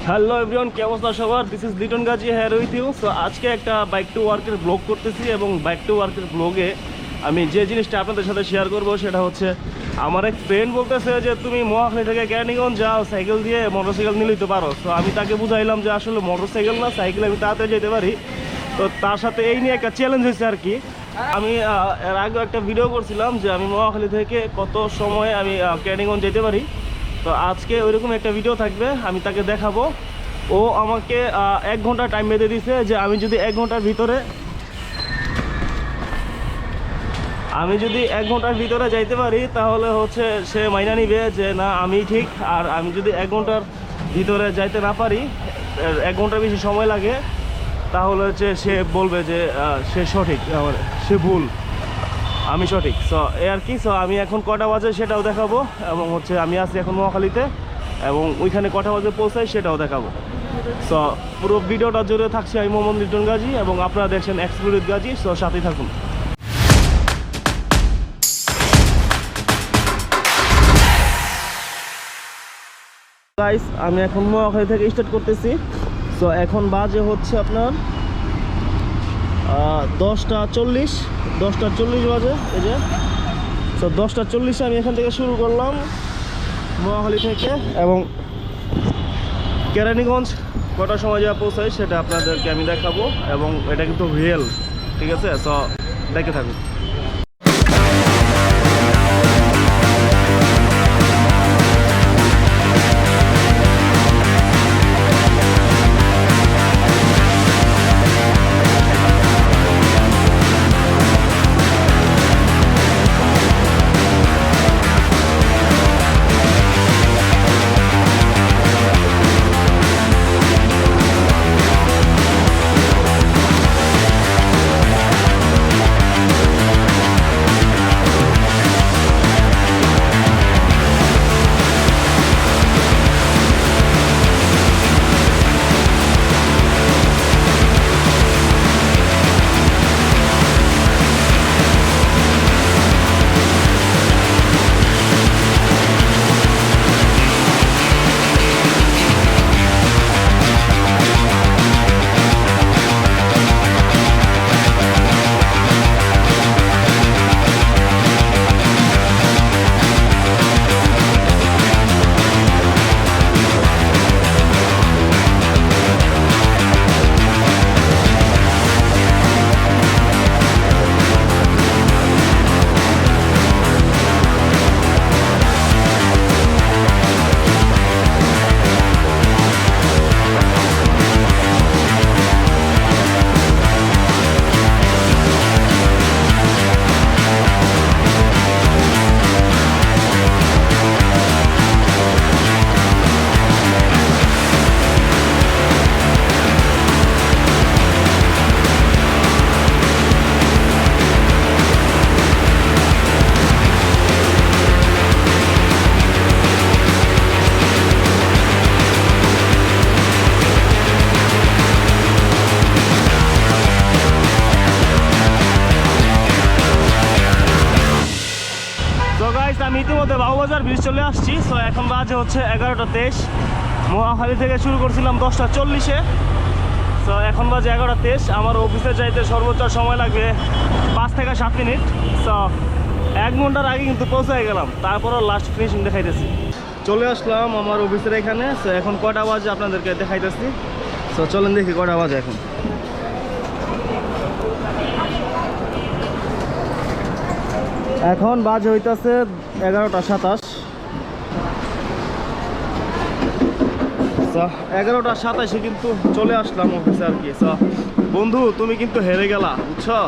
Hello everyone, কি অবস্থা সবার? This is Liton Gazi here with you. So আজকে একটা বাইক টু ওয়ার্কের ব্লগ করতেছি এবং বাইক টু ওয়ার্কের ব্লগে আমি যে জিনিসটা আপনাদের সাথে শেয়ার করব সেটা হচ্ছে আমার এক ফ্রেন্ড বলতেছে যে তুমি মহাখালী থেকে কেরানীগঞ্জ যাও সাইকেল দিয়ে, মোটরসাইকেল নিয়ে নিতে পারো। তো আমি তাকে বুঝাইলাম যে আসলে মোটরসাইকেল না, সাইকেল আমি তাড়াতাড়ি যেতে পারি। তো তার সাথে এই নিয়ে একটা চ্যালেঞ্জ হয়েছে আর কি। আমি এর আগেও একটা ভিডিও করছিলাম যে আমি মহাখালী থেকে কত সময় আমি কেরানীগঞ্জ যেতে পারি। তো আজকে ওইরকম একটা ভিডিও থাকবে, আমি তাকে দেখাবো। ও আমাকে 1 ঘন্টা টাইম বেঁধে দিছে যে আমি যদি 1 ঘন্টার ভিতরে যাইতে পারি তাহলে হচ্ছে সে মাইনা নিবে যে না আমি ঠিক। আর আমি যদি 1 ঘন্টার ভিতরে যাইতে না পারি, 1 ঘন্টার বেশি সময় লাগে, তাহলে হচ্ছে সে বলবে যে সে সঠিক, সে ভুল, আমি সঠিক। সো এ আর কি। সো আমি এখন কটা বাজে সেটাও দেখাবো এবং হচ্ছে আমি আছি এখন মহাখালীতে এবং ওইখানে কটা বাজে পৌঁছাই সেটাও দেখাবো। সো পুরো ভিডিওটা জুড়ে থাকছি আমি মোহাম্মদ লিটন গাজী এবং আপনারা দেখছেন এক্সক্লুসিভ গাজী। সো সাথেই থাকুন গাইস। আমি এখন মহাখালী থেকে স্টার্ট করতেছি। সো এখন বাজে হচ্ছে আপনার 10টা 40 বাজে, এই যে। তো 10টা 40 আমি এখান থেকে শুরু করলাম মহাখালী থেকে এবং কেরানীগঞ্জ কটার সময় যা পৌঁছায় সেটা আপনাদেরকে আমি দেখাবো এবং এটা কিন্তু রিয়েল, ঠিক আছে? সো দেখে থাকুন। আমি ইতিমধ্যে বাবুবাজার ব্রিজ চলে আসছি। সো এখন বাজে হচ্ছে 11টা 23। মহাখালী থেকে শুরু করছিলাম 10টা 40-এ। সো এখন বাজে 11টা 23। আমার অফিসে যাইতে সর্বোচ্চ সময় লাগবে 5 থেকে 7 মিনিট। সো 1 ঘন্টার আগে কিন্তু পৌঁছে গেলাম, তারপরও লাস্ট ফিনিশিং দেখাইতেছি। চলে আসলাম আমার অফিসের এখানে। সো এখন কটা বাজে আপনাদেরকে দেখাইতেছি। সো চলেন দেখি কটা বাজে এখন। এখন বাজে হইতাছে 11টা 27। 11টা 27-এ কিন্তু চলে আসলাম অফিসে আর কি। বন্ধু তুমি কিন্তু হেরে গেলা, বুঝছো?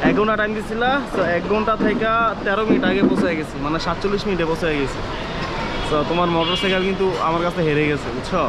1 ঘন্টা টাইম দিছিলা। 1 ঘন্টা থেকে 13 মিনিট আগে পৌঁছে গেছি, মানে 47 মিনিটে পৌঁছে গেছি। তোমার মোটরসাইকেল কিন্তু আমার কাছে হেরে গেছে, বুঝছো?